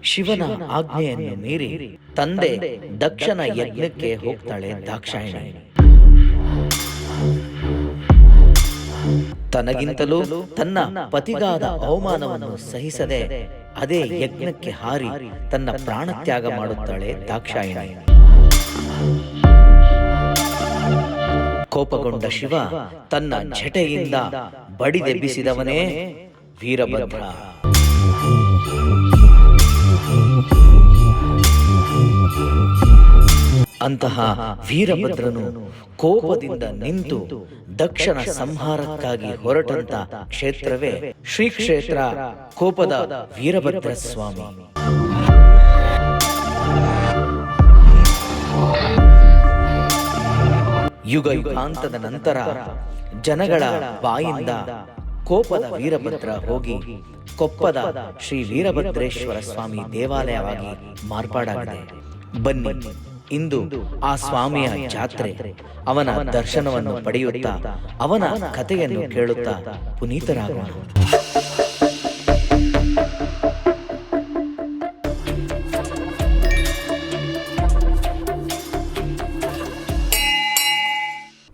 ಶಿವನ ಆಜ್ಞೆಯನ್ನು ಮೀರಿ ತಂದೆ ದಕ್ಷನ ಯಜ್ಞಕ್ಕೆ ಹೋಗ್ತಾಳೆ ದಾಕ್ಷಾಯಿಣಿ. ತನಗಿಂತಲೂ ತನ್ನ ಪತಿಗಾದ ಅವಮಾನವನ್ನು ಸಹಿಸದೆ ಅದೇ ಯಜ್ಞಕ್ಕೆ ಹಾರಿ ತನ್ನ ಪ್ರಾಣತ್ಯಾಗ ಮಾಡುತ್ತಾಳೆ ದಾಕ್ಷಾಯಿಣಿ. ಕೋಪಗೊಂಡ ಶಿವ ತನ್ನ ಝಟೆಯಿಂದ ಬಡಿದೆಬ್ಬಿಸಿದವನೇ ವೀರಭದ್ರ. ಅಂತಹ ವೀರಭದ್ರನು ಕೋಪದಿಂದ ನಿಂತು ದಕ್ಷನ ಸಂಹಾರಕ್ಕಾಗಿ ಹೊರಟಂತ ಕ್ಷೇತ್ರವೇ ಶ್ರೀ ಕ್ಷೇತ್ರ ಕೋಪದ ವೀರಭದ್ರ ಸ್ವಾಮಿ. ಯುಗ ಯುಗಾಂತದ ನಂತರ ಜನಗಳ ಬಾಯಿಂದ ಕೋಪದ ವೀರಭದ್ರ ಹೋಗಿ ಕೊಪ್ಪದ ಶ್ರೀ ವೀರಭದ್ರೇಶ್ವರ ಸ್ವಾಮಿ ದೇವಾಲಯವಾಗಿ ಮಾರ್ಪಾಡಾಗಿದೆ. ಬನ್ನಿ, ಇಂದು ಆ ಸ್ವಾಮಿಯ ಜಾತ್ರೆ. ಅವನ ದರ್ಶನವನ್ನು ಪಡೆಯುತ್ತಾ ಅವನ ಕಥೆಯನ್ನು ಕೇಳುತ್ತಾ ಪುನೀತರಾಗೋಣ.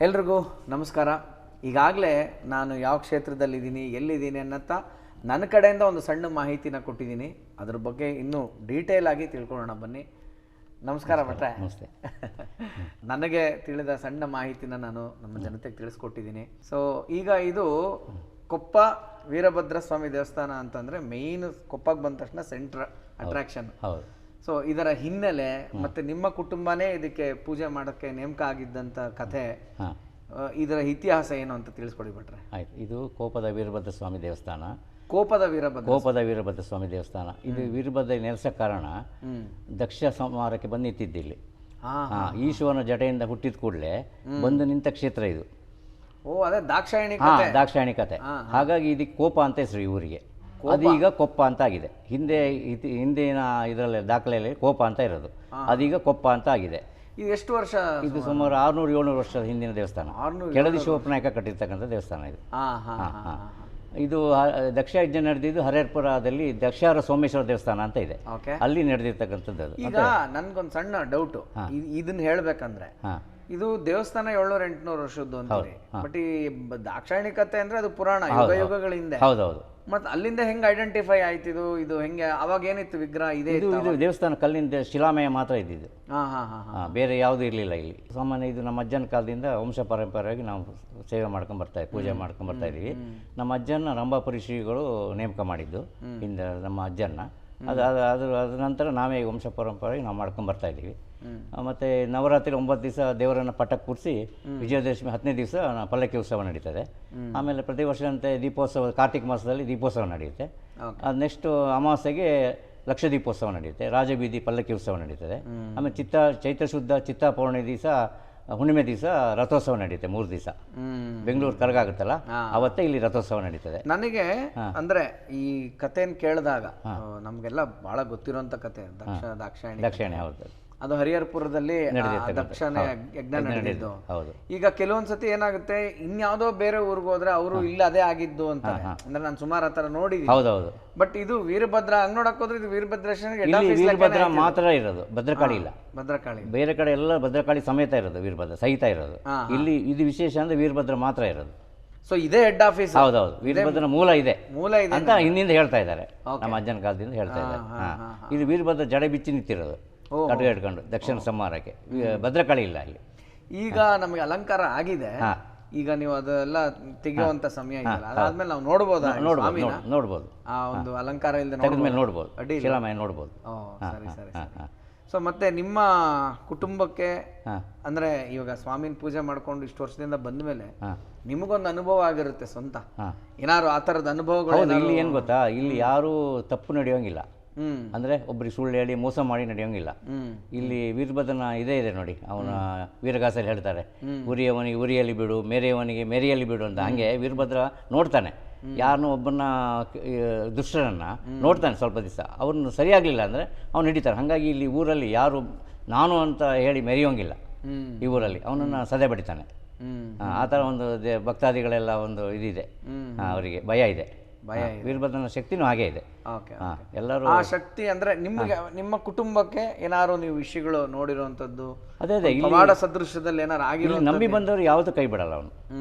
ಎಲ್ರಿಗೂ ನಮಸ್ಕಾರ. ಈಗಾಗಲೇ ನಾನು ಯಾವ ಕ್ಷೇತ್ರದಲ್ಲಿದ್ದೀನಿ, ಎಲ್ಲಿದ್ದೀನಿ ಅನ್ನತ್ತ ನನ್ನ ಕಡೆಯಿಂದ ಒಂದು ಸಣ್ಣ ಮಾಹಿತಿನ ಕೊಟ್ಟಿದ್ದೀನಿ. ಅದ್ರ ಬಗ್ಗೆ ಇನ್ನೂ ಡೀಟೇಲ್ ಆಗಿ ತಿಳ್ಕೊಳ್ಳೋಣ ಬನ್ನಿ. ನಮಸ್ಕಾರ ಭಟ್ರೆ. ನಮಸ್ತೆ. ನನಗೆ ತಿಳಿದ ಸಣ್ಣ ಮಾಹಿತಿನ ನಾನು ನಮ್ಮ ಜನತೆಗೆ ತಿಳಿಸ್ಕೊಟ್ಟಿದ್ದೀನಿ. ಸೊ ಈಗ ಇದು ಕೊಪ್ಪ ವೀರಭದ್ರ ಸ್ವಾಮಿ ದೇವಸ್ಥಾನ ಅಂತಂದರೆ ಮೇಯ್ನ್ ಕೊಪ್ಪಕ್ಕೆ ಬಂದ ತಕ್ಷಣ ಸೆಂಟ್ರ್ ಅಟ್ರಾಕ್ಷನ್. ಹೌದು. ಸೊ ಇದರ ಹಿನ್ನೆಲೆ ಮತ್ತು ನಿಮ್ಮ ಕುಟುಂಬನೇ ಇದಕ್ಕೆ ಪೂಜೆ ಮಾಡೋಕ್ಕೆ ನೇಮಕ ಆಗಿದ್ದಂಥ ಕಥೆ, ಇದರ ಇತಿಹಾಸ ಏನು ಅಂತ ತಿಳಿಸ್ಕೊಡಿ ಭಟ್ರೆ. ಆಯ್ತು. ಇದು ಕೋಪದ ವೀರಭದ್ರ ಸ್ವಾಮಿ ದೇವಸ್ಥಾನ. ಕೋಪದ ವೀರಭದ್ರ ಸ್ವಾಮಿ ದೇವಸ್ಥಾನ. ಇದು ವೀರಭದ್ರ ನೆಲೆಸ ಕಾರಣ ದಕ್ಷ ಸಂಹಾರಕ್ಕೆ ಬಂದು ನಿಂತಿದ್ದಿಲ್ಲಿ. ಈಶ್ವರನ ಜಟೆಯಿಂದ ಹುಟ್ಟಿದ ಕೂಡಲೇ ಬಂದು ನಿಂತ ಕ್ಷೇತ್ರ ಇದು. ಓ, ಅದೇ ದಾಕ್ಷಾಯಿಣಿ ಕಥೆ. ಹಾಗಾಗಿ ಇದಕ್ಕೆ ಕೋಪ ಅಂತ ಹೆಸರು ಈ ಊರಿಗೆ. ಅದೀಗ ಕೊಪ್ಪ ಅಂತ ಆಗಿದೆ. ಹಿಂದಿನ ಇದರಲ್ಲಿ ದಾಖಲೆಯಲ್ಲಿ ಕೋಪ ಅಂತ ಇರೋದು, ಅದೀಗ ಕೊಪ್ಪ ಅಂತ ಆಗಿದೆ. ಇದು ಎಷ್ಟು ವರ್ಷ? ಇದು ಸುಮಾರು 600-700 ವರ್ಷದ ಹಿಂದಿನ ದೇವಸ್ಥಾನ. ಕೆಳದಿ ಶಿವಪ್ಪನಾಯಕ ಕಟ್ಟಿರ್ತಕ್ಕಂಥ ದೇವಸ್ಥಾನ ಇದು. ಇದು ದಕ್ಷ ಯಜ್ಞ ನಡೆದಿದ್ದು ಹರೇರ್ಪುರದಲ್ಲಿ ದಕ್ಷಾರ ಸೋಮೇಶ್ವರ ದೇವಸ್ಥಾನ ಅಂತ ಇದೆ, ಅಲ್ಲಿ ನಡೆದಿರ್ತಕ್ಕಂಥದ್ದು. ಈಗ ನನ್ಗೊಂದು ಸಣ್ಣ ಡೌಟು, ಇದನ್ನ ಹೇಳ್ಬೇಕಂದ್ರೆ ಇದು ದೇವಸ್ಥಾನ 700-800 ವರ್ಷದ್ದು ಅಂತೀರಿ, ಬಟ್ ಈ ದಾಕ್ಷಾಯಿಣಿ ಕಥೆ ಅಂದ್ರೆ ಅದು ಪುರಾಣ, ಯುಗಗಳಿಂದ. ಹೌದೌದು. ಮತ್ತೆ ಅಲ್ಲಿಂದ ಹೆಂಗ್ ಐಡೆಂಟಿಫೈ ಆಯ್ತಿದು? ಇದು ಹೆಂಗೆ? ಅವಾಗ ಏನಿತ್ತು ವಿಗ್ರಹ? ಇದೆ ಇದು ದೇವಸ್ಥಾನ ಕಲ್ಲಿಂದ ಶಿಲಾಮಯ ಮಾತ್ರ ಇದ್ದಿದ್ದು, ಬೇರೆ ಯಾವುದು ಇರಲಿಲ್ಲ ಇಲ್ಲಿ. ಸಾಮಾನ್ಯ ಇದು ನಮ್ಮ ಅಜ್ಜನ ಕಾಲದಿಂದ ವಂಶ ಪರಂಪರೆಯಾಗಿ ನಾವು ಸೇವೆ ಮಾಡ್ಕೊಂಡು ಬರ್ತಾ ಇದ್ದೀವಿ, ಪೂಜೆ ಮಾಡ್ಕೊಂಡು ಬರ್ತಾ ಇದ್ದೀವಿ. ನಮ್ಮ ಅಜ್ಜನ ರಂಭಾಪುರಿ ಶ್ರೀಗಳು ನೇಮಕ ಮಾಡಿದ್ದು ಹಿಂದೆ ನಮ್ಮ ಅಜ್ಜನ್ನ. ಅದ ನಂತರ ನಾವೇ ವಂಶ ಪರಂಪರೆಯಾಗಿ ನಾವು ಮಾಡ್ಕೊಂಡು ಬರ್ತಾ ಇದ್ದೀವಿ. ಮತ್ತು ನವರಾತ್ರಿ 9 ದಿವಸ ದೇವರನ್ನು ಪಟ್ಟಕ್ಕೆ ಕೂರಿಸಿ ವಿಜಯದಶಮಿ 10ನೇ ದಿವಸ ಪಲ್ಲಕ್ಕಿ ಉತ್ಸವ ನಡೀತದೆ. ಆಮೇಲೆ ಪ್ರತಿ ವರ್ಷದಂತೆ ದೀಪೋತ್ಸವ, ಕಾರ್ತಿಕ ಮಾಸದಲ್ಲಿ ದೀಪೋತ್ಸವ ನಡೆಯುತ್ತೆ. ಅದು ನೆಕ್ಸ್ಟು ಅಮಾವಾಸ್ಯೆಗೆ ಲಕ್ಷ ದೀಪೋತ್ಸವ ನಡೆಯುತ್ತೆ, ರಾಜಬೀದಿ ಪಲ್ಲಕ್ಕಿ ಉತ್ಸವ ನಡೀತದೆ. ಆಮೇಲೆ ಚೈತ್ರ ಶುದ್ಧ ಚಿತ್ತ ಪೌರ್ಣಮಿ ದಿವಸ, ಹುಣ್ಣಿಮೆ ದಿವಸ ರಥೋತ್ಸವ ನಡೀತೆ. 3 ದಿವಸ ಬೆಂಗಳೂರು ಕರಗಾಗುತ್ತಲ್ಲ, ಅವತ್ತೇ ಇಲ್ಲಿ ರಥೋತ್ಸವ ನಡೀತದೆ. ನನಗೆ ಅಂದ್ರೆ ಈ ಕಥೆಯನ್ನು ಕೇಳಿದಾಗ ನಮ್ಗೆಲ್ಲ ಬಹಳ ಗೊತ್ತಿರುವಂತ ಕಥೆ ದಾಕ್ಷಾಯಿಣಿ. ಹೌದು. ಅದು ಹರಿಹರಪುರದಲ್ಲಿ ದಕ್ಷನ ಯಜ್ಞ ನಡೆದಿದ್ದು. ಈಗ ಕೆಲವೊಂದ್ಸತಿ ಏನಾಗುತ್ತೆ, ಇನ್ಯಾವುದೋ ಬೇರೆ ಊರಿಗೆ ಹೋದ್ರೆ ಅವರು ಇಲ್ಲ ಅದೇ ಆಗಿದ್ದು ಅಂತ. ಅಂದ್ರೆ ನಾನು ಸುಮಾರು ಆತರ ನೋಡಿದ್ದೀನಿ. ಹೌದೌದು. ಬಟ್ ಇದು ವೀರಭದ್ರ ಹಂಗ್ ನೋಡಕ್ ಹೋದ್ರೆ ಇದು ವೀರಭದ್ರ ಮಾತ್ರ ಇರೋದು, ಭದ್ರಕಾಳಿ ಇಲ್ಲ. ಭದ್ರಕಾಳಿ ಬೇರೆ ಕಡೆ ಎಲ್ಲ ಭದ್ರಕಾಳಿ ಸಮೇತ ಇರೋದು, ವೀರಭದ್ರ ಸಹಿತ ಇರೋದು. ಇಲ್ಲಿ ಇದು ವಿಶೇಷ ಅಂದ್ರೆ ವೀರಭದ್ರ ಮಾತ್ರ ಇರೋದು. ಸೊ ಇದೇ ಹೆಡ್ ಆಫೀಸ್. ಹೌದೌದು. ವೀರಭದ್ರ ಮೂಲ ಇದೆ ಅಂತ ಹಿಂದಿಂದ ಹೇಳ್ತಾ ಇದ್ದಾರೆ, ನಮ್ಮ ಅಜ್ಜನ ಕಾಲದಿಂದ ಹೇಳ್ತಾ ಇದ್ದಾರೆ. ಇದು ವೀರಭದ್ರ ಜಡೆ ಬಿಚ್ಚಿ ನಿಂತಿರೋದು, ಕಟ್ಗೆ ಇಟ್ಕೊಂಡು ದಕ್ಷಿಣ ಸಂಹಾರಕ್ಕೆ. ಭದ್ರಕಾಳಿ ಇಲ್ಲ ಇಲ್ಲಿ. ಈಗ ನಮಗೆ ಅಲಂಕಾರ ಆಗಿದೆ, ಈಗ ನೀವು ಅದೆಲ್ಲ ತೆಗೆಯುವಂತ ಸಮಯ ಇದೆಯಲ್ಲ, ಅದಾದ್ಮೇಲೆ ನಾವು ನೋಡ್ಬೋದು. ಆ ಒಂದು ಅಲಂಕಾರ ಇಲ್ಲದೆ ನೋಡ್ಬೋದು, ಶಿಲಾಮಯ ನೋಡ್ಬೋದು. ಸರಿ ಸರಿ. ಸೊ ಮತ್ತೆ ನಿಮ್ಮ ಕುಟುಂಬಕ್ಕೆ ಅಂದ್ರೆ ಇವಾಗ ಸ್ವಾಮಿನ ಪೂಜೆ ಮಾಡ್ಕೊಂಡು ಇಷ್ಟು ವರ್ಷದಿಂದ ಬಂದ ಮೇಲೆ ನಿಮಗೊಂದು ಅನುಭವ ಆಗಿರುತ್ತೆ ಸ್ವಂತ, ಏನಾದ್ರು ಆ ತರದ ಅನುಭವಗಳು? ಇಲ್ಲಿ ಏನ್ ಗೊತ್ತಾ, ಇಲ್ಲಿ ಯಾರು ತಪ್ಪು ನಡೆಯೋಂಗಿಲ್ಲ. ಅಂದ್ರೆ ಒಬ್ರಿಗೆ ಸುಳ್ಳು ಹೇಳಿ ಮೋಸ ಮಾಡಿ ನಡೆಯೋಂಗಿಲ್ಲ. ಇಲ್ಲಿ ವೀರಭದ್ರನ ಇದೇ ಇದೆ ನೋಡಿ, ಅವನ ವೀರಗಾಸಲ್ಲಿ ಹೇಳ್ತಾರೆ, ಉರಿಯವನಿಗೆ ಉರಿಯಲ್ಲಿ ಬಿಡು, ಮೇರೆಯವನಿಗೆ ಮೇರೆಯಲ್ಲಿ ಬಿಡು ಅಂತ. ಹಂಗೆ ವೀರಭದ್ರ ನೋಡ್ತಾನೆ, ಯಾರನ್ನೂ ಒಬ್ಬನ ದುಷ್ಟರನ್ನ ನೋಡ್ತಾನೆ. ಸ್ವಲ್ಪ ದಿವಸ ಅವ್ರನ್ನ ಸರಿಯಾಗಲಿಲ್ಲ ಅಂದರೆ ಅವ್ನು ಹಿಡಿತಾನೆ. ಹಾಗಾಗಿ ಇಲ್ಲಿ ಊರಲ್ಲಿ ಯಾರು ನಾನು ಅಂತ ಹೇಳಿ ಮೆರೆಯೋಂಗಿಲ್ಲ. ಈ ಊರಲ್ಲಿ ಅವನನ್ನು ಸದೆ ಬಡಿತಾನೆ. ಆ ಥರ ಒಂದು ಭಕ್ತಾದಿಗಳೆಲ್ಲ ಒಂದು ಇದಿದೆ, ಅವರಿಗೆ ಭಯ ಇದೆ. ಭಯ ವೀರಭದ್ರನ ಶಕ್ತಿನೂ ಹಾಗೆ ಇದೆ. ಓಕೆ. ಎಲ್ಲರೂ ಆ ಶಕ್ತಿ ಅಂದ್ರೆ ನಿಮ್ಗೆ ನಿಮ್ಮ ಕುಟುಂಬಕ್ಕೆ ಏನಾದ್ರು ನೀವು ವಿಷಯಗಳು ನೋಡಿರುವಂತದ್ದು ಅದೇ ಪವಾಡ ಸದೃಶ್ಯದಲ್ಲಿ ಏನಾರು ಆಗಿರೋ ನಂಬಿ ಬಂದವರು ಯಾವತ್ತೂ ಕೈ ಬಿಡಲ್ಲ ಅವನು.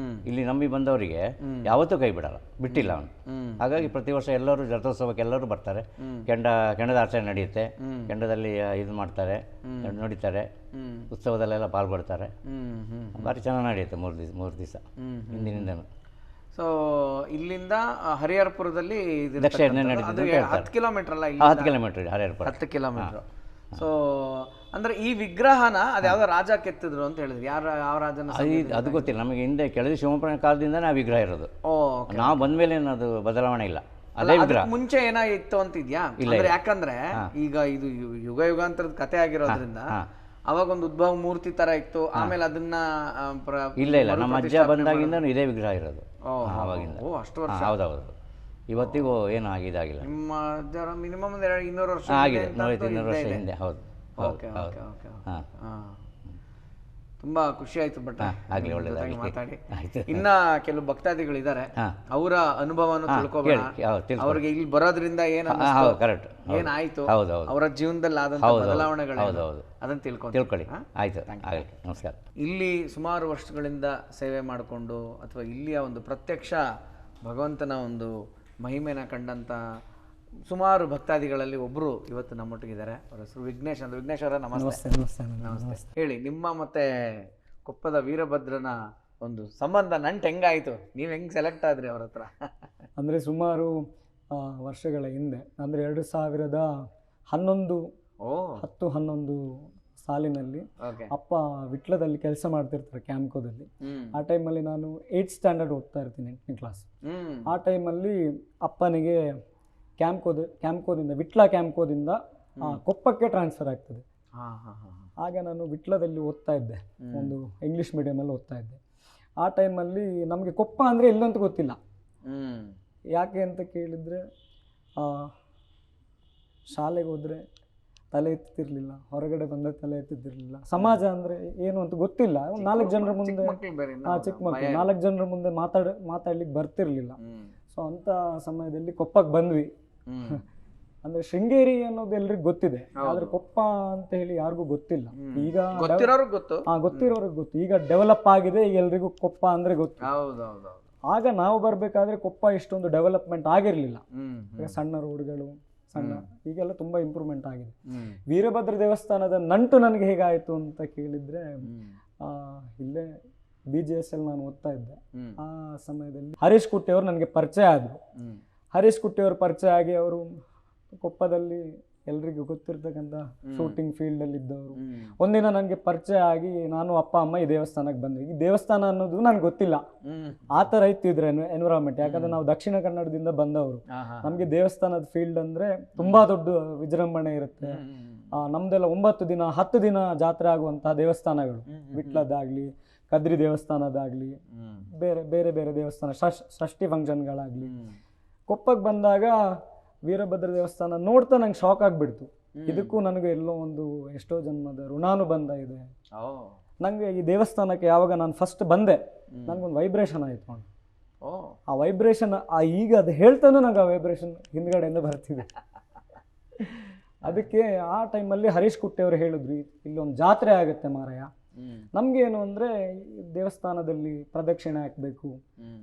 ಇಲ್ಲಿ ನಂಬಿ ಬಂದವರಿಗೆ ಯಾವತ್ತೂ ಕೈ ಬಿಡಲ್ಲ, ಬಿಟ್ಟಿಲ್ಲ ಅವನು. ಹಾಗಾಗಿ ಪ್ರತಿ ವರ್ಷ ಎಲ್ಲರೂ ರಥೋತ್ಸವಕ್ಕೆ ಎಲ್ಲರೂ ಬರ್ತಾರೆ. ಕೆಂಡದ ಆಚರಣೆ ನಡೆಯುತ್ತೆ, ಕೆಂಡದಲ್ಲಿ ಇದು ಮಾಡ್ತಾರೆ, ನೋಡಿತಾರೆ, ಉತ್ಸವದಲ್ಲೆಲ್ಲ ಪಾಲ್ಗೊಳ್ತಾರೆ. ಭಾರಿ ಚೆನ್ನಾಗಿ ನಡೆಯುತ್ತೆ ಮೂರು ದಿವಸ ಹಿಂದಿನಿಂದನು. ಸೊ ಇಲ್ಲಿಂದ ಹರಿಹರಪುರದಲ್ಲಿ ದಕ್ಷಿಣ 10 ಕಿಲೋಮೀಟರ್ ಅಲ್ಲ? 10 ಕಿಲೋಮೀಟರ್ ಹರಿಹರಪುರ. 10 ಕಿಲೋಮೀಟರ್. ಸೊ ಅಂದ್ರೆ ಈ ವಿಗ್ರಹನ ಅದ್ಯಾವ್ದೋ ರಾಜ ಕೆತ್ತಿದ್ರು ಅಂತ ಹೇಳಿದ್ರು. ಯಾವ ರಾಜನ? ಅದು ಗೊತ್ತಿಲ್ಲ ನಮಗೆ. ಹಿಂದೆ ಕೆಳದಿ ಶಿವಪ್ಪನ ಕಾಲದಿಂದನೇ ಆ ವಿಗ್ರಹ ಇರೋದು. ನಾವು ಬಂದ್ಮೇಲೆ ಅದು ಬದಲಾವಣೆ ಇಲ್ಲ, ಅದೇ ವಿಗ್ರಹ. ಮುಂಚೆ ಏನಾಗಿತ್ತು ಅಂತಿದ್ಯಾ? ಅಂದ್ರೆ ಯಾಕಂದ್ರೆ ಈಗ ಇದು ಯುಗ ಯುಗಾಂತರದ ಕತೆ ಆಗಿರೋದ್ರಿಂದ ಅವಾಗ ಒಂದು ಉದ್ಭವ ಮೂರ್ತಿ ತರ ಇತ್ತು, ಆಮೇಲೆ ಅದನ್ನ ಇಲ್ಲ ನಮ್ಮ ಅಜ್ಜ ಬಂದಾಗಿಂದ ಇದೇ ವಿಗ್ರಹ ಇರೋದು ಆವಾಗಿಂದ. ಅಷ್ಟು ವರ್ಷ? ಹೌದೌದು. ಇವತ್ತಿಗೂ ಏನು ಆಗಿದಾಗಿಲ್ಲ. ನಿಮ್ಮ ಅಜ್ಜ ಮಿನಿಮಮ್ 200 ವರ್ಷ ಆಗಿದೆ, 200 ವರ್ಷ ಹಿಂದೆ. ಹೌದು. ತುಂಬಾ ಖುಷಿ ಆಯ್ತು ಭಟ್ಟ ಆಗ್ಲಿ, ಒಳ್ಳೆದಾಗಿ ಮಾತಾಡಿ. ಇನ್ನ ಕೆಲವು ಭಕ್ತಾದಿಗಳಿದ್ದಾರೆ, ಅವರ ಅನುಭವವನ್ನು ತಿಳ್ಕೊಬೇಡ. ಅವ್ರಿಗೆ ಇಲ್ಲಿ ಬರೋದ್ರಿಂದ ಏನಾಯ್ತು, ಅವರ ಜೀವನದಲ್ಲಿ ಆದಂತ ಬದಲಾವಣೆಗಳು ಅದನ್ನ ತಿಳ್ಕೊಳ್ಳಿ. ಆಯ್ತು, ನಮಸ್ಕಾರ. ಇಲ್ಲಿ ಸುಮಾರು ವರ್ಷಗಳಿಂದ ಸೇವೆ ಮಾಡಿಕೊಂಡು ಅಥವಾ ಇಲ್ಲಿಯ ಒಂದು ಪ್ರತ್ಯಕ್ಷ ಭಗವಂತನ ಒಂದು ಮಹಿಮೆನ ಕಂಡಂತ ಸುಮಾರು ಭಕ್ತಾದಿಗಳಲ್ಲಿ ಒಬ್ಬರು ಇವತ್ತು ನಮ್ಮೊಟ್ಟಿಗಿದ್ದಾರೆ. ಅವರ ಹೆಸರು ವಿಘ್ನೇಶ್ ಅಂತ. ವಿಘ್ನೇಶ್ ಅವರ ನಮಸ್ತೆ. ನಮಸ್ತೆ. ಹೇಳಿ, ನಿಮ್ಮ ಮತ್ತೆ ಕೊಪ್ಪದ ವೀರಭದ್ರನ ಒಂದು ಸಂಬಂಧ ನಂಟು ಹೆಂಗಾಯಿತು? ನೀವು ಹೆಂಗೆ ಸೆಲೆಕ್ಟ್ ಆದ್ರಿ ಅವ್ರ ಹತ್ರ? ಅಂದರೆ ಸುಮಾರು ವರ್ಷಗಳ ಹಿಂದೆ, ಅಂದರೆ 2011 10-11 ಸಾಲಿನಲ್ಲಿ ಅಪ್ಪ ವಿಟ್ಲದಲ್ಲಿ ಕೆಲಸ ಮಾಡ್ತಿರ್ತಾರೆ ಕ್ಯಾಂಪ್ಕೋದಲ್ಲಿ. ಆ ಟೈಮಲ್ಲಿ ನಾನು 8th ಸ್ಟ್ಯಾಂಡರ್ಡ್ ಓದ್ತಾ ಇರ್ತೀನಿ, 8ನೇ ಕ್ಲಾಸ್. ಆ ಟೈಮಲ್ಲಿ ಅಪ್ಪನಿಗೆ ಕ್ಯಾಂಪ್ಕೋದಿಂದ ವಿಟ್ಲ ಕ್ಯಾಂಪ್ಕೋದಿಂದ ಕೊಪ್ಪಕ್ಕೆ ಟ್ರಾನ್ಸ್ಫರ್ ಆಗ್ತದೆ. ಆಗ ನಾನು ವಿಟ್ಲದಲ್ಲಿ ಓದ್ತಾ ಇದ್ದೆ, ಒಂದು ಇಂಗ್ಲೀಷ್ ಮೀಡಿಯಮಲ್ಲಿ ಓದ್ತಾ ಇದ್ದೆ. ಆ ಟೈಮಲ್ಲಿ ನಮಗೆ ಕೊಪ್ಪ ಅಂದರೆ ಎಲ್ಲಂತ ಗೊತ್ತಿಲ್ಲ. ಯಾಕೆ ಅಂತ ಕೇಳಿದರೆ, ಶಾಲೆಗೆ ಹೋದರೆ ತಲೆ ಎತ್ತಿರಲಿಲ್ಲ, ಹೊರಗಡೆ ಬಂದ ತಲೆ ಎತ್ತಿದ್ದಿರಲಿಲ್ಲ. ಸಮಾಜ ಅಂದರೆ ಏನು ಅಂತ ಗೊತ್ತಿಲ್ಲ. 4 ಜನರ ಮುಂದೆ, ಚಿಕ್ಕ ಮಕ್ಕಳು 4 ಜನರ ಮುಂದೆ ಮಾತಾಡ್ಲಿಕ್ಕೆ ಬರ್ತಿರ್ಲಿಲ್ಲ. ಸೊ ಅಂಥ ಸಮಯದಲ್ಲಿ ಕೊಪ್ಪಕ್ಕೆ ಬಂದ್ವಿ. ಅಂದ್ರೆ ಶೃಂಗೇರಿ ಅನ್ನೋದು ಎಲ್ರಿಗೂ ಗೊತ್ತಿದೆ, ಆದ್ರೆ ಕೊಪ್ಪ ಅಂತ ಹೇಳಿ ಯಾರಿಗೂ ಗೊತ್ತಿಲ್ಲ. ಈಗ ಗೊತ್ತಿರೋರಿಗೆ ಗೊತ್ತು, ಈಗ ಡೆವಲಪ್ ಆಗಿದೆ, ಈಗ ಎಲ್ರಿಗೂ ಕೊಪ್ಪ ಅಂದ್ರೆ ಗೊತ್ತು. ಆಗ ನಾವು ಬರ್ಬೇಕಾದ್ರೆ ಕೊಪ್ಪ ಇಷ್ಟೊಂದು ಡೆವಲಪ್ಮೆಂಟ್ ಆಗಿರ್ಲಿಲ್ಲ. ಸಣ್ಣ ರೋಡ್ಗಳು, ಈಗೆಲ್ಲ ತುಂಬಾ ಇಂಪ್ರೂವ್ಮೆಂಟ್ ಆಗಿದೆ. ವೀರಭದ್ರ ದೇವಸ್ಥಾನದ ನಂಟು ನನಗೆ ಹೇಗಾಯ್ತು ಅಂತ ಕೇಳಿದ್ರೆ, ಇಲ್ಲೇ BGSL ನಾನು ಓದ್ತಾ ಇದ್ದೆ. ಆ ಸಮಯದಲ್ಲಿ ಹರೀಶ್ ಕುಟ್ಟಿ ಅವರು ನನಗೆ ಪರಿಚಯ ಆದರು. ಹರೀಶ್ ಕುಟ್ಟಿ ಅವರು ಪರಿಚಯ ಆಗಿ ಅವರು ಕೊಪ್ಪದಲ್ಲಿ ಎಲ್ರಿಗೂ ಗೊತ್ತಿರ್ತಕ್ಕಂಥ ಶೂಟಿಂಗ್ ಫೀಲ್ಡಲ್ಲಿ ಇದ್ದವರು. ಒಂದಿನ ನನಗೆ ಪರಿಚಯ ಆಗಿ ನಾನು ಅಪ್ಪ ಅಮ್ಮ ಈ ದೇವಸ್ಥಾನಕ್ಕೆ ಬಂದ್ವಿ. ಈ ದೇವಸ್ಥಾನ ಅನ್ನೋದು ನನಗೆ ಗೊತ್ತಿಲ್ಲ, ಆ ಥರ ಇತ್ತಿದ್ರೆ ಎನ್ವಿರಾನ್ಮೆಂಟ್. ಯಾಕಂದ್ರೆ ನಾವು ದಕ್ಷಿಣ ಕನ್ನಡದಿಂದ ಬಂದವರು, ನಮಗೆ ದೇವಸ್ಥಾನದ ಫೀಲ್ಡ್ ಅಂದ್ರೆ ತುಂಬಾ ದೊಡ್ಡ ವಿಜೃಂಭಣೆ ಇರುತ್ತೆ. ನಮ್ದೆಲ್ಲ 9 ದಿನ 10 ದಿನ ಜಾತ್ರೆ ಆಗುವಂತಹ ದೇವಸ್ಥಾನಗಳು, ವಿಟ್ಲದಾಗ್ಲಿ, ಕದ್ರಿ ದೇವಸ್ಥಾನದಾಗ್ಲಿ, ಬೇರೆ ಬೇರೆ ದೇವಸ್ಥಾನ, ಷಷ್ಠಿ ಫಂಕ್ಷನ್ಗಳಾಗ್ಲಿ. ಕೊಪ್ಪಕ್ಕೆ ಬಂದಾಗ ವೀರಭದ್ರ ದೇವಸ್ಥಾನ ನೋಡ್ತಾ ನಂಗೆ ಶಾಕ್ ಆಗಿಬಿಡ್ತು. ಇದಕ್ಕೂ ನನಗೆ ಎಲ್ಲೋ ಒಂದು ಎಷ್ಟೋ ಜನ್ಮದ ಋಣಾನುಬಂಧ ಇದೆ. ನಂಗೆ ಈ ದೇವಸ್ಥಾನಕ್ಕೆ ಯಾವಾಗ ನಾನು ಫಸ್ಟ್ ಬಂದೆ, ನನಗೊಂದು ವೈಬ್ರೇಷನ್ ಆಯಿತು. ಆ ವೈಬ್ರೇಷನ್ ಈಗ ಅದು ಹೇಳ್ತಾನೂ ನಂಗೆ ಆ ವೈಬ್ರೇಷನ್ ಹಿಂದ್ಗಡೆಯಿಂದ ಬರ್ತಿದೆ. ಅದಕ್ಕೆ ಆ ಟೈಮಲ್ಲಿ ಹರೀಶ್ ಕುಟ್ಟಿ ಅವರು ಹೇಳಿದ್ರು, ಇಲ್ಲೊಂದು ಜಾತ್ರೆ ಆಗುತ್ತೆ ಮಾರಾಯ, ನಮ್ಗೇನು ಅಂದರೆ ದೇವಸ್ಥಾನದಲ್ಲಿ ಪ್ರದಕ್ಷಿಣೆ ಹಾಕಬೇಕು,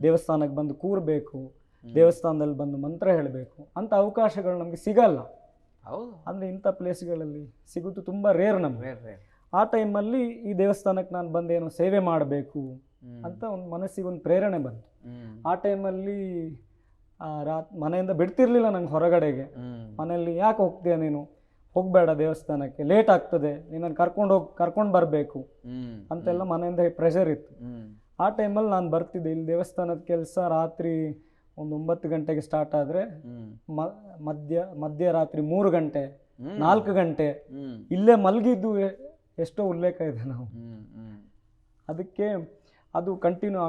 ದೇವಸ್ಥಾನಕ್ಕೆ ಬಂದು ಕೂರಬೇಕು, ದೇವಸ್ಥಾನದಲ್ಲಿ ಬಂದು ಮಂತ್ರ ಹೇಳಬೇಕು ಅಂತ ಅವಕಾಶಗಳು ನಮಗೆ ಸಿಗಲ್ಲ. ಅಂದರೆ ಇಂಥ ಪ್ಲೇಸ್ಗಳಲ್ಲಿ ಸಿಗೋದು ತುಂಬ ರೇರ್ ನಮಗೆ. ಆ ಟೈಮಲ್ಲಿ ಈ ದೇವಸ್ಥಾನಕ್ಕೆ ನಾನು ಬಂದೇನೋ ಸೇವೆ ಮಾಡಬೇಕು ಅಂತ ಒಂದು ಮನಸ್ಸಿಗೆ ಒಂದು ಪ್ರೇರಣೆ ಬಂತು. ಆ ಟೈಮಲ್ಲಿ ಮನೆಯಿಂದ ಬಿಡ್ತಿರ್ಲಿಲ್ಲ ನಂಗೆ ಹೊರಗಡೆಗೆ. ಮನೆಯಲ್ಲಿ ಯಾಕೆ ಹೋಗ್ತೀಯ ನೀನು, ಹೋಗಬೇಡ ದೇವಸ್ಥಾನಕ್ಕೆ, ಲೇಟ್ ಆಗ್ತದೆ, ನೀನನ್ನು ಕರ್ಕೊಂಡು ಬರಬೇಕು ಅಂತೆಲ್ಲ ಮನೆಯಿಂದ ಪ್ರೆಷರ್ ಇತ್ತು. ಆ ಟೈಮಲ್ಲಿ ನಾನು ಬರ್ತಿದ್ದೆ. ಇಲ್ಲಿ ದೇವಸ್ಥಾನದ ಕೆಲಸ ರಾತ್ರಿ ಒಂದು 9 ಗಂಟೆಗೆ ಸ್ಟಾರ್ಟ್ ಆದರೆ ಮಧ್ಯರಾತ್ರಿ 3 ಗಂಟೆ 4 ಗಂಟೆ ಇಲ್ಲೇ ಮಲಗಿದ್ದು ಎಷ್ಟೋ ಉಲ್ಲೇಖ ಇದೆ ನಾವು. ಅದಕ್ಕೆ ಅದು ಕಂಟಿನ್ಯೂ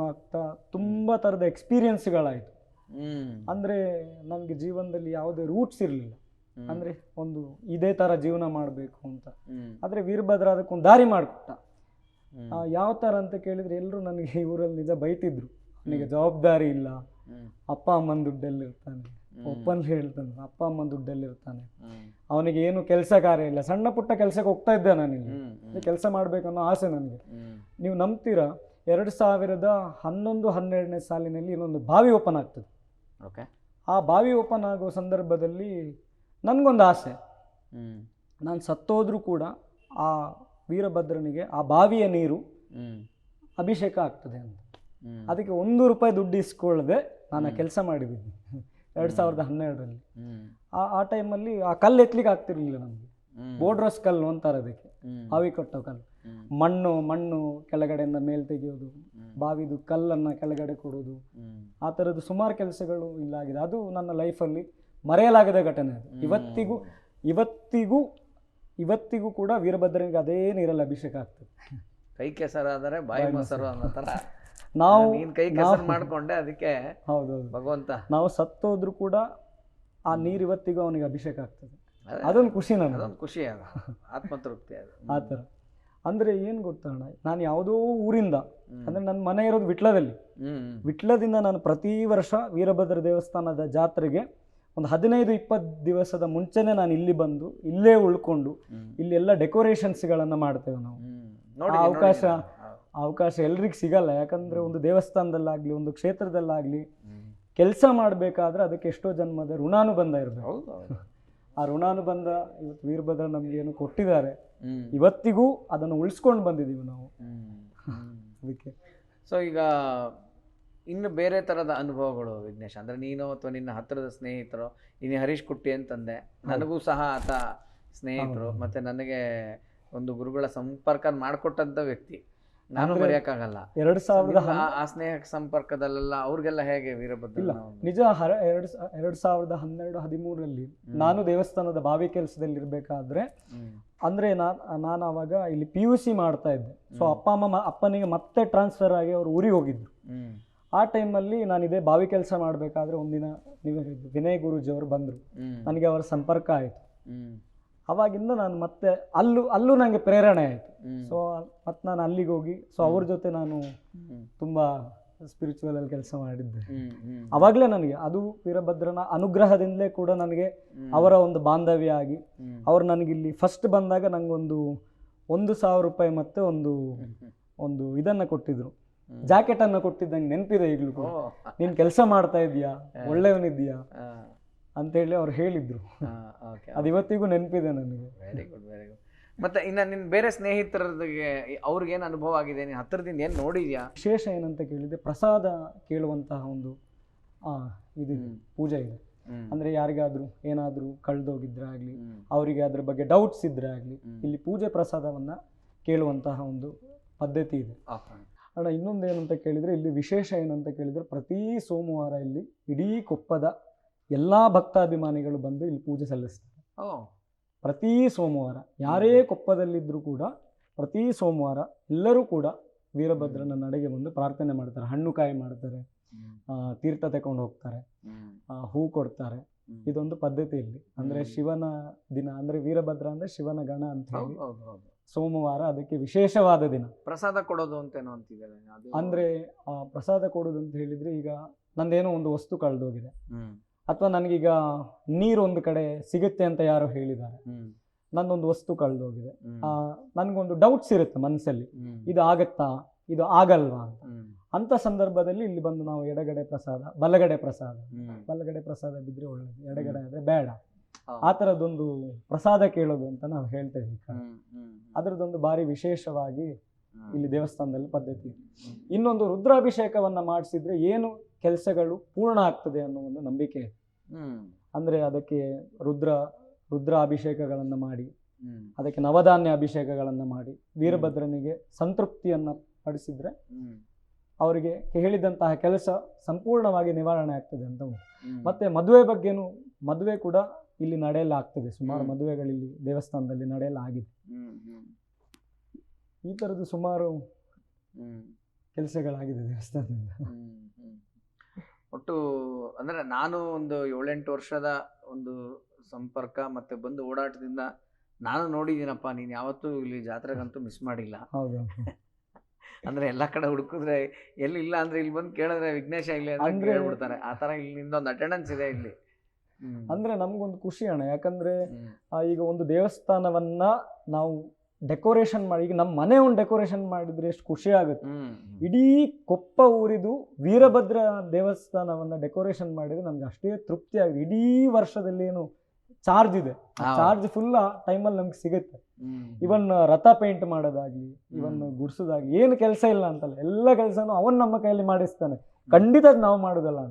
ಆಗ್ತಾ ತುಂಬ ಥರದ ಎಕ್ಸ್ಪೀರಿಯನ್ಸ್ಗಳಾಯಿತು. ಅಂದರೆ ನನಗೆ ಜೀವನದಲ್ಲಿ ಯಾವುದೇ ರೂಟ್ಸ್ ಇರಲಿಲ್ಲ. ಅಂದರೆ ಒಂದು ಇದೇ ಥರ ಜೀವನ ಮಾಡಬೇಕು ಅಂತ. ಆದರೆ ವೀರಭದ್ರ ಅದಕ್ಕೊಂದು ದಾರಿ ಮಾಡಿಕೊಟ್ಟ. ಯಾವ ಥರ ಅಂತ ಕೇಳಿದರೆ, ಎಲ್ಲರೂ ನನಗೆ ಈ ಊರಲ್ಲಿ ನಿಜ ಬೈತಿದ್ರು, ನನಗೆ ಜವಾಬ್ದಾರಿ ಇಲ್ಲ, ಅಪ್ಪ ಅಮ್ಮನ ದುಡ್ಡಲ್ಲಿರ್ತಾನೆ, ಒಪ್ಪನ್ ಹೇಳ್ತಾನೆ, ಅಪ್ಪ ಅಮ್ಮನ ದುಡ್ಡಲ್ಲಿರ್ತಾನೆ, ಅವನಿಗೆ ಏನು ಕೆಲಸ ಕಾರ್ಯ ಇಲ್ಲ. ಸಣ್ಣ ಪುಟ್ಟ ಕೆಲಸಕ್ಕೆ ಹೋಗ್ತಾ ಇದ್ದೆ ನಾನಿಲ್ಲಿ, ಕೆಲಸ ಮಾಡ್ಬೇಕನ್ನೋ ಆಸೆ ನನಗೆ. ನೀವು ನಂಬ್ತೀರಾ, 2011-12ನೇ ಸಾಲಿನಲ್ಲಿ ಇನ್ನೊಂದು ಬಾವಿ ಓಪನ್ ಆಗ್ತದೆ. ಓಕೆ. ಆ ಬಾವಿ ಓಪನ್ ಆಗೋ ಸಂದರ್ಭದಲ್ಲಿ ನನಗೊಂದು ಆಸೆ, ನಾನು ಸತ್ತೋದ್ರೂ ಕೂಡ ಆ ವೀರಭದ್ರನಿಗೆ ಆ ಬಾವಿಯ ನೀರು ಅಭಿಷೇಕ ಆಗ್ತದೆ ಅಂತ. ಅದಕ್ಕೆ ₹1 ದುಡ್ಡು ಇಸ್ಕೊಳ್ಳದೆ ನಾನು ಕೆಲಸ ಮಾಡಿದ್ದೀನಿ 2012ರಲ್ಲಿ. ಆ ಟೈಮಲ್ಲಿ ಆ ಕಲ್ಲು ಎತ್ತಲಿಕ್ಕೆ ಆಗ್ತಿರ್ಲಿಲ್ಲ ನಮಗೆ. ಬೋಡ್ರಸ್ ಕಲ್ಲು ಅಂತಾರೆ ಅದಕ್ಕೆ, ಬಾವಿ ಕಟ್ಟೋ ಕಲ್ಲು. ಮಣ್ಣು ಕೆಳಗಡೆಯಿಂದ ಮೇಲ್ ತೆಗೆಯೋದು, ಬಾವಿದು ಕಲ್ಲನ್ನು ಕೆಳಗಡೆ ಕೊಡೋದು, ಆ ಥರದ್ದು ಸುಮಾರು ಕೆಲಸಗಳು ಇಲ್ಲಾಗಿದೆ. ಅದು ನನ್ನ ಲೈಫಲ್ಲಿ ಮರೆಯಲಾಗದ ಘಟನೆ. ಅದು ಇವತ್ತಿಗೂ ಕೂಡ ವೀರಭದ್ರನಿಗೆ ಅದೇ ನೀರಲ್ಲಿ ಅಭಿಷೇಕ ಆಗ್ತದೆ. ಕೈ ಕೆಸರಾದರೆ ಬಾಯಿ ಮೊಸರು ಅನ್ನೋ ಥರ ನಾವು ಕೈ ಕೆಸರು ಮಾಡ್ಕೊಂಡೆ, ಅದಕ್ಕೆ ಹೌದೌದು ಭಗವಂತ ನಾವು ಸತ್ತೋದ್ರೂ ಕೂಡ ಆ ನೀರು ಇವತ್ತಿಗೂ ಅವನಿಗೆ ಅಭಿಷೇಕ ಆಗ್ತದೆ. ಅದೊಂದು ಖುಷಿ, ನನಗೆ ಖುಷಿ, ಅದು ಆತ್ಮತೃಪ್ತಿ. ಅದು ಆ ಥರ ಅಂದರೆ ಏನು ಗೊತ್ತಣ್ಣ, ನಾನು ಯಾವುದೋ ಊರಿಂದ, ಅಂದರೆ ನನ್ನ ಮನೆ ಇರೋದು ವಿಟ್ಲದಿಂದ ನಾನು ಪ್ರತಿ ವರ್ಷ ವೀರಭದ್ರ ದೇವಸ್ಥಾನದ ಜಾತ್ರೆಗೆ ಒಂದು 15-20 ದಿವಸದ ಮುಂಚೆನೇ ನಾನು ಇಲ್ಲಿ ಬಂದು ಇಲ್ಲೇ ಉಳ್ಕೊಂಡು ಇಲ್ಲಿ ಎಲ್ಲ ಡೆಕೋರೇಷನ್ಸ್ಗಳನ್ನು ಮಾಡ್ತೇವೆ ನಾವು. ಅವಕಾಶ ಎಲ್ರಿಗೂ ಸಿಗಲ್ಲ. ಯಾಕಂದರೆ ಒಂದು ದೇವಸ್ಥಾನದಲ್ಲಾಗಲಿ ಒಂದು ಕ್ಷೇತ್ರದಲ್ಲಾಗಲಿ ಕೆಲಸ ಮಾಡಬೇಕಾದ್ರೆ ಅದಕ್ಕೆ ಎಷ್ಟೋ ಜನ್ಮದ ಋಣಾನುಬಂಧ ಇರಬೇಕು. ಆ ಋಣಾನುಬಂಧ ಇವತ್ತು ವೀರಭದ್ರ ನಮಗೇನು ಕೊಟ್ಟಿದ್ದಾರೆ, ಇವತ್ತಿಗೂ ಅದನ್ನು ಉಳಿಸ್ಕೊಂಡು ಬಂದಿದ್ದೀವಿ ನಾವು. ಅದಕ್ಕೆ ಸೊ ಈಗ ಇನ್ನು ಬೇರೆ ಥರದ ಅನುಭವಗಳು ವಿಘ್ನೇಶ್, ಅಂದರೆ ನೀನು ಅಥವಾ ನಿನ್ನ ಹತ್ತಿರದ ಸ್ನೇಹಿತರು, ನೀನು ಹರೀಶ್ ಕುಟ್ಟಿ ಅಂತಂದೆ, ನನಗೂ ಸಹ ಆತ ಸ್ನೇಹಿತರು, ಮತ್ತು ನನಗೆ ಒಂದು ಗುರುಗಳ ಸಂಪರ್ಕ ಮಾಡಿಕೊಟ್ಟಂಥ ವ್ಯಕ್ತಿ, ನಾನು ಬರೆಯೋಕ್ಕಾಗಲ್ಲ. 2000 ಆ ಸ್ನೇಹ ಸಂಪರ್ಕದಲ್ಲೆಲ್ಲ ಅವ್ರಿಗೆಲ್ಲ ಹೇಗೆ ವೀರಭದ್ರ? ನಿಜ. 2012-13ರಲ್ಲಿ ನಾನು ದೇವಸ್ಥಾನದ ಬಾವಿ ಕೆಲಸದಲ್ಲಿ ಇರಬೇಕಾದ್ರೆ, ಅಂದರೆ ನಾನು ಆವಾಗ ಇಲ್ಲಿ PUC ಮಾಡ್ತಾ ಇದ್ದೆ. ಸೊ ಅಪ್ಪನಿಗೆ ಮತ್ತೆ ಟ್ರಾನ್ಸ್ಫರ್ ಆಗಿ ಅವರು ಊರಿಗೆ ಹೋಗಿದ್ರು. ಆ ಟೈಮಲ್ಲಿ ನಾನು ಇದೇ ಬಾವಿ ಕೆಲಸ ಮಾಡಬೇಕಾದ್ರೆ ಒಂದಿನ ನೀವು ವಿನಯ್ ಗುರೂಜಿ ಅವರು ಬಂದರು, ನನಗೆ ಅವರ ಸಂಪರ್ಕ ಆಯಿತು. ಅವಾಗಿಂದ ನಾನು ಮತ್ತೆ ಅಲ್ಲೂ ನನಗೆ ಪ್ರೇರಣೆ ಆಯಿತು. ಸೊ ಮತ್ತೆ ನಾನು ಅಲ್ಲಿಗೆ ಹೋಗಿ, ಸೊ ಅವ್ರ ಜೊತೆ ನಾನು ತುಂಬ ಸ್ಪಿರಿಚುವಲ್ ಅಲ್ಲಿ ಕೆಲಸ ಮಾಡಿದ್ದೆ. ಅವಾಗಲೇ ನನಗೆ ಅದು ವೀರಭದ್ರನ ಅನುಗ್ರಹದಿಂದಲೇ ಕೂಡ ನನಗೆ ಅವರ ಒಂದು ಬಾಂಧವ್ಯ ಆಗಿ, ಅವ್ರು ನನಗಿಲ್ಲಿ ಫಸ್ಟ್ ಬಂದಾಗ ನನಗೊಂದು ₹1,000 ಮತ್ತೆ ಒಂದು ಇದನ್ನು ಕೊಟ್ಟಿದ್ರು, ಜಾಕೆಟನ್ನು ಕೊಟ್ಟಿದ್ದಂಗೆ ನೆನಪಿದೆ ಈಗಲೂ ಕೂಡ. ನೀನು ಕೆಲಸ ಮಾಡ್ತಾ ಇದೀಯಾ, ಒಳ್ಳೆಯವನಿದ್ದೀಯಾ ಅಂತೇಳಿ ಅವ್ರು ಹೇಳಿದ್ರು. ಅದು ಇವತ್ತಿಗೂ ನೆನಪಿದೆ ನನಗೆ. Very good, very good. ಮತ್ತೆ ಇನ್ನು ನಿನ್ನ ಬೇರೆ ಸ್ನೇಹಿತರಿಗೆ ಅವ್ರಿಗೇನು ಅನುಭವ ಆಗಿದೆ, ನೀನು ಹತ್ತಿರದಿಂದ ಏನು ನೋಡಿದ್ಯಾ? ವಿಶೇಷ ಏನಂತ ಕೇಳಿದರೆ, ಪ್ರಸಾದ ಕೇಳುವಂತಹ ಒಂದು ಇದಿದೆ, ಪೂಜೆ ಇದೆ. ಅಂದರೆ ಯಾರಿಗಾದರೂ ಏನಾದರೂ ಕಳೆದೋಗಿದ್ರೆ ಆಗಲಿ, ಅವರಿಗೆ ಅದ್ರ ಬಗ್ಗೆ ಡೌಟ್ಸ್ ಇದ್ದರೆ ಆಗಲಿ, ಇಲ್ಲಿ ಪೂಜೆ ಪ್ರಸಾದವನ್ನು ಕೇಳುವಂತಹ ಒಂದು ಪದ್ಧತಿ ಇದೆ ಅಣ್ಣ. ಇನ್ನೊಂದು ಏನಂತ ಕೇಳಿದರೆ, ಇಲ್ಲಿ ವಿಶೇಷ ಏನಂತ ಕೇಳಿದರೆ, ಪ್ರತಿ ಸೋಮವಾರ ಇಲ್ಲಿ ಇಡೀ ಕೊಪ್ಪದ ಎಲ್ಲ ಭಕ್ತಾಭಿಮಾನಿಗಳು ಬಂದು ಇಲ್ಲಿ ಪೂಜೆ ಸಲ್ಲಿಸ್ತಾರೆ. ಪ್ರತಿ ಸೋಮವಾರ ಯಾರೇ ಕೊಪ್ಪದಲ್ಲಿದ್ದರೂ ಕೂಡ ಪ್ರತಿ ಸೋಮವಾರ ಎಲ್ಲರೂ ಕೂಡ ವೀರಭದ್ರನ ನಡೆಗೆ ಬಂದು ಪ್ರಾರ್ಥನೆ ಮಾಡ್ತಾರೆ, ಹಣ್ಣು ಕಾಯಿ ಮಾಡ್ತಾರೆ, ತೀರ್ಥ ತಗೊಂಡು ಹೋಗ್ತಾರೆ, ಹೂ ಕೊಡ್ತಾರೆ. ಇದೊಂದು ಪದ್ಧತಿ ಇಲ್ಲಿ. ಅಂದರೆ ಶಿವನ ದಿನ, ಅಂದರೆ ವೀರಭದ್ರ ಅಂದರೆ ಶಿವನ ಗಣ ಅಂತ ಹೇಳಿ ಸೋಮವಾರ ಅದಕ್ಕೆ ವಿಶೇಷವಾದ ದಿನ. ಪ್ರಸಾದ ಕೊಡೋದು ಅಂತೇನೋ ಅಂತಿದ್ದಾರೆ. ಅಂದರೆ ಪ್ರಸಾದ ಕೊಡೋದು ಅಂತ ಹೇಳಿದರೆ, ಈಗ ನಂದೇನೋ ಒಂದು ವಸ್ತು ಕಳೆದೋಗಿದೆ, ಅಥವಾ ನನಗೀಗ ನೀರು ಒಂದು ಕಡೆ ಸಿಗುತ್ತೆ ಅಂತ ಯಾರೋ ಹೇಳಿದ್ದಾರೆ, ನಂದೊಂದು ವಸ್ತು ಕಳೆದೋಗಿದೆ, ನನಗೊಂದು ಡೌಟ್ಸ್ ಇರುತ್ತೆ ಮನಸ್ಸಲ್ಲಿ, ಇದು ಆಗತ್ತಾ, ಇದು ಆಗಲ್ವಾ ಅಂತ ಸಂದರ್ಭದಲ್ಲಿ ಇಲ್ಲಿ ಬಂದು ನಾವು ಎಡಗಡೆ ಪ್ರಸಾದ, ಬಲಗಡೆ ಪ್ರಸಾದ ಬಿದ್ದರೆ ಒಳ್ಳೆಯದು, ಎಡಗಡೆ ಆದರೆ ಬೇಡ, ಆ ಥರದ್ದೊಂದು ಪ್ರಸಾದ ಕೇಳೋದು ಅಂತ ನಾವು ಹೇಳ್ತೇವೆ. ಅದರದ್ದೊಂದು ಭಾರಿ ವಿಶೇಷವಾಗಿ ಇಲ್ಲಿ ದೇವಸ್ಥಾನದಲ್ಲಿ ಪದ್ಧತಿ. ಇನ್ನೊಂದು ರುದ್ರಾಭಿಷೇಕವನ್ನು ಮಾಡಿಸಿದ್ರೆ ಏನು ಕೆಲಸಗಳು ಪೂರ್ಣ ಆಗ್ತದೆ ಅನ್ನೋ ಒಂದು ನಂಬಿಕೆ. ಅಂದರೆ ಅದಕ್ಕೆ ರುದ್ರಾಭಿಷೇಕಗಳನ್ನು ಮಾಡಿ, ಅದಕ್ಕೆ ನವಧಾನ್ಯ ಅಭಿಷೇಕಗಳನ್ನು ಮಾಡಿ ವೀರಭದ್ರನಿಗೆ ಸಂತೃಪ್ತಿಯನ್ನು ಪಡಿಸಿದ್ರೆ ಅವರಿಗೆ ಹೇಳಿದಂತಹ ಕೆಲಸ ಸಂಪೂರ್ಣವಾಗಿ ನಿವಾರಣೆ ಆಗ್ತದೆ ಅಂತ. ಮತ್ತೆ ಮದುವೆ ಬಗ್ಗೆನೂ, ಮದುವೆ ಕೂಡ ಇಲ್ಲಿ ನಡೆಯಲಾಗ್ತದೆ. ಸುಮಾರು ಮದುವೆಗಳಿಲ್ಲಿ ದೇವಸ್ಥಾನದಲ್ಲಿ ನಡೆಯಲಾಗಿದೆ. ಈ ಥರದ್ದು ಸುಮಾರು ಕೆಲಸಗಳಾಗಿದೆ ದೇವಸ್ಥಾನದಿಂದ. ಒಟ್ಟು ಅಂದರೆ ನಾನು ಒಂದು 7-8 ವರ್ಷದ ಒಂದು ಸಂಪರ್ಕ ಮತ್ತು ಬಂದು ಓಡಾಟದಿಂದ ನಾನು ನೋಡಿದ್ದೀನಪ್ಪ. ನೀನು ಯಾವತ್ತೂ ಇಲ್ಲಿ ಜಾತ್ರೆಗಂತೂ ಮಿಸ್ ಮಾಡಿಲ್ಲ. ಹೌದು. ಅಂದ್ರೆ ಎಲ್ಲ ಕಡೆ ಹುಡುಕಿದ್ರೆ ಎಲ್ಲಿ ಇಲ್ಲ ಅಂದ್ರೆ ಇಲ್ಲಿ ಬಂದು ಕೇಳಿದ್ರೆ ವಿಘ್ನೇಶ ಇಲ್ಲಿ ಅಂದ್ರೆ ಹೇಳ್ಬಿಡ್ತಾರೆ. ಆ ತರ ಇಲ್ಲಿ ನಿಂದೊಂದು ಅಟೆಂಡೆನ್ಸ್ ಇದೆ ಇಲ್ಲಿ. ಅಂದ್ರೆ ನಮ್ಗೊಂದು ಖುಷಿ ಅಣ್ಣ, ಯಾಕಂದ್ರೆ ಈಗ ಒಂದು ದೇವಸ್ಥಾನವನ್ನ ನಾವು ಡೆಕೋರೇಷನ್ ಮಾಡಿ, ಈಗ ನಮ್ಮ ಮನೆ ಒಂದು ಡೆಕೋರೇಷನ್ ಮಾಡಿದ್ರೆ ಎಷ್ಟು ಖುಷಿ ಆಗುತ್ತೆ. ಇಡೀ ಕೊಪ್ಪ ಊರಿದು ವೀರಭದ್ರ ದೇವಸ್ಥಾನವನ್ನ ಡೆಕೋರೇಷನ್ ಮಾಡಿದ್ರೆ ನಮ್ಗೆ ಅಷ್ಟೇ ತೃಪ್ತಿ ಆಗಿದೆ. ಇಡೀ ವರ್ಷದಲ್ಲಿ ಏನು ಚಾರ್ಜ್ ಇದೆ, ಚಾರ್ಜ್ ಫುಲ್ ಆ ಟೈಮಲ್ಲಿ ನಮ್ಗೆ ಸಿಗುತ್ತೆ. ಇವನ್ ರಥ ಪೇಂಟ್ ಮಾಡೋದಾಗ್ಲಿ, ಇವನ್ ಗುಡ್ಸೋದಾಗ್ಲಿ, ಏನು ಕೆಲಸ ಇಲ್ಲ ಅಂತಲ್ಲ, ಎಲ್ಲ ಕೆಲಸನೂ ಅವನ್ ನಮ್ಮ ಕೈಯಲ್ಲಿ ಮಾಡಿಸ್ತಾನೆ. ಖಂಡಿತ ನಾವು ಮಾಡೋದಲ್ಲ,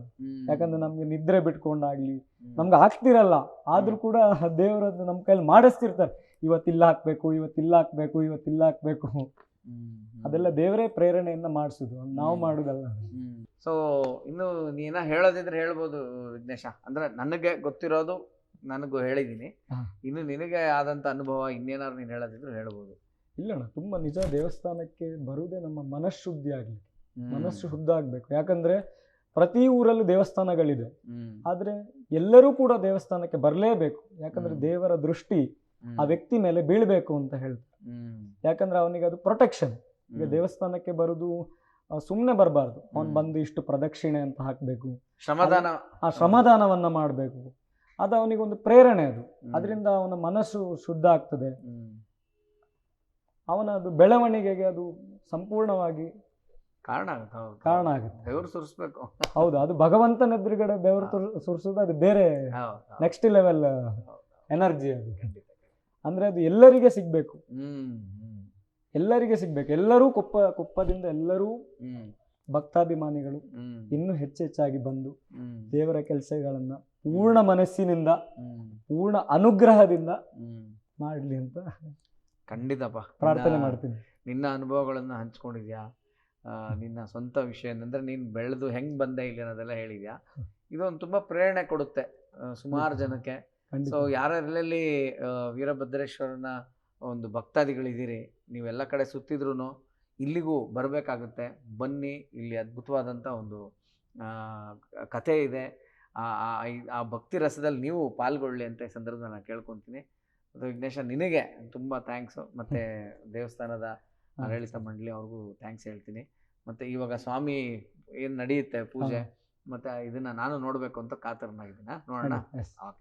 ಯಾಕಂದ್ರೆ ನಮ್ಗೆ ನಿದ್ರೆ ಬಿಟ್ಕೊಂಡಾಗ್ಲಿ ನಮ್ಗೆ ಆಗ್ತಿರಲ್ಲ, ಆದ್ರೂ ಕೂಡ ದೇವರದ್ದು ನಮ್ಮ ಕೈಯಲ್ಲಿ ಮಾಡಿಸ್ತಿರ್ತಾರೆ. ಇವತ್ತಿಲ್ಲ ಹಾಕ್ಬೇಕು, ಇವತ್ತಿಲ್ಲ ಹಾಕ್ಬೇಕು, ಇವತ್ತಿಲ್ಲ ಹಾಕ್ಬೇಕು, ಅದೆಲ್ಲ ದೇವರೇ ಪ್ರೇರಣೆಯಿಂದ ಮಾಡಿಸುದು, ನಾವು ಮಾಡುದಲ್ಲ. ಸೊ ಇನ್ನು ನೀನ ಹೇಳೋದಿದ್ರೆ ಹೇಳ್ಬೋದು ವಿಘ್ನೇಶ. ಅಂದ್ರೆ ನನಗೆ ಗೊತ್ತಿರೋದು ನನಗೂ ಹೇಳಿದ್ದೀನಿ. ಇನ್ನು ನಿನಗೆ ಆದಂತ ಅನುಭವ ಇನ್ನೇನಾದ್ರು ನೀನು ಹೇಳೋದಿದ್ರು ಹೇಳ್ಬೋದು. ಇಲ್ಲಣ್ಣ, ತುಂಬಾ ನಿಜ. ದೇವಸ್ಥಾನಕ್ಕೆ ಬರುವುದೇ ನಮ್ಮ ಮನಃಶುದ್ಧಿ ಆಗ್ಲಿ, ಮನಸ್ಸು ಶುದ್ಧ ಆಗ್ಬೇಕು. ಯಾಕಂದ್ರೆ ಪ್ರತಿ ಊರಲ್ಲೂ ದೇವಸ್ಥಾನಗಳಿದೆ, ಆದ್ರೆ ಎಲ್ಲರೂ ಕೂಡ ದೇವಸ್ಥಾನಕ್ಕೆ ಬರಲೇಬೇಕು. ಯಾಕಂದ್ರೆ ದೇವರ ದೃಷ್ಟಿ ಆ ವ್ಯಕ್ತಿ ಮೇಲೆ ಬೀಳ್ಬೇಕು ಅಂತ ಹೇಳ್ತಾರೆ. ಯಾಕಂದ್ರೆ ಅವನಿಗೆ ಅದು ಪ್ರೊಟೆಕ್ಷನ್. ಈಗ ದೇವಸ್ಥಾನಕ್ಕೆ ಬರುದು ಸುಮ್ಮನೆ ಬರಬಾರ್ದು, ಅವನು ಬಂದು ಇಷ್ಟು ಪ್ರದಕ್ಷಿಣೆ ಅಂತ ಹಾಕ್ಬೇಕು, ಆ ಶ್ರಮದಾನವನ್ನ ಮಾಡ್ಬೇಕು. ಅದು ಅವನಿಗೊಂದು ಪ್ರೇರಣೆ, ಅದು ಅದರಿಂದ ಅವನ ಮನಸ್ಸು ಶುದ್ಧ ಆಗ್ತದೆ, ಅವನ ಅದು ಬೆಳವಣಿಗೆಗೆ ಅದು ಸಂಪೂರ್ಣವಾಗಿ ಕಾರಣ ಆಗುತ್ತೆ. ಬೆವರು ಸುರಿಸ್ಬೇಕು. ಹೌದು, ಅದು ಭಗವಂತನ ಎದುರುಗಡೆ ಬೆವರು ಸುರಿಸೋದು ಅದು ಬೇರೆ ನೆಕ್ಸ್ಟ್ ಲೆವೆಲ್ ಎನರ್ಜಿ. ಅದು ಅಂದ್ರೆ ಅದು ಎಲ್ಲರಿಗೆ ಸಿಗ್ಬೇಕು, ಎಲ್ಲರಿಗೆ ಸಿಗ್ಬೇಕು. ಎಲ್ಲರೂ ಕೊಪ್ಪದಿಂದ ಎಲ್ಲರೂ ಭಕ್ತಾಭಿಮಾನಿಗಳು ಇನ್ನೂ ಹೆಚ್ಚೆಚ್ಚಾಗಿ ಬಂದು ದೇವರ ಕೆಲಸಗಳನ್ನ ಪೂರ್ಣ ಮನಸ್ಸಿನಿಂದ, ಪೂರ್ಣ ಅನುಗ್ರಹದಿಂದ ಮಾಡ್ಲಿ ಅಂತ ಖಂಡಿತಪ್ಪ ಪ್ರಾರ್ಥನೆ ಮಾಡ್ತೀನಿ. ನಿನ್ನ ಅನುಭವಗಳನ್ನು ಹಂಚ್ಕೊಂಡಿದ್ಯಾ, ನಿನ್ನ ಸ್ವಂತ ವಿಷಯ ಅಂದ್ರೆ ನೀನು ಬೆಳೆದು ಹೆಂಗ್ ಬಂದೆ ಇಲ್ಲಿ ಅನ್ನೋದೆಲ್ಲ ಹೇಳಿದ್ಯಾ. ಇದೊಂದು ತುಂಬಾ ಪ್ರೇರಣೆ ಕೊಡುತ್ತೆ ಸುಮಾರು ಜನಕ್ಕೆ. ಸೊ ಯಾರೆಲ್ಲಲ್ಲಿ ವೀರಭದ್ರೇಶ್ವರನ ಒಂದು ಭಕ್ತಾದಿಗಳಿದ್ದೀರಿ, ನೀವೆಲ್ಲ ಕಡೆ ಸುತ್ತಿದ್ರು ಇಲ್ಲಿಗೂ ಬರಬೇಕಾಗುತ್ತೆ. ಬನ್ನಿ, ಇಲ್ಲಿ ಅದ್ಭುತವಾದಂಥ ಒಂದು ಕಥೆ ಇದೆ. ಆ ಭಕ್ತಿ ರಸದಲ್ಲಿ ನೀವು ಪಾಲ್ಗೊಳ್ಳಿ ಅಂತ ಈ ಸಂದರ್ಭದಲ್ಲಿ ನಾನು ಕೇಳ್ಕೊತೀನಿ. ಮತ್ತು ವಿಘ್ನೇಶ, ನಿನಗೆ ತುಂಬ ಥ್ಯಾಂಕ್ಸು, ಮತ್ತು ದೇವಸ್ಥಾನದ ಆಡಳಿತ ಮಂಡಳಿ ಅವ್ರಿಗೂ ಥ್ಯಾಂಕ್ಸ್ ಹೇಳ್ತೀನಿ. ಮತ್ತು ಇವಾಗ ಸ್ವಾಮಿ ಏನು ನಡೆಯುತ್ತೆ ಪೂಜೆ, ಮತ್ತು ಇದನ್ನು ನಾನು ನೋಡಬೇಕು ಅಂತ ಕಾತರನಾಗಿದ್ದೀನಿ. ನೋಡೋಣ. ಓಕೆ.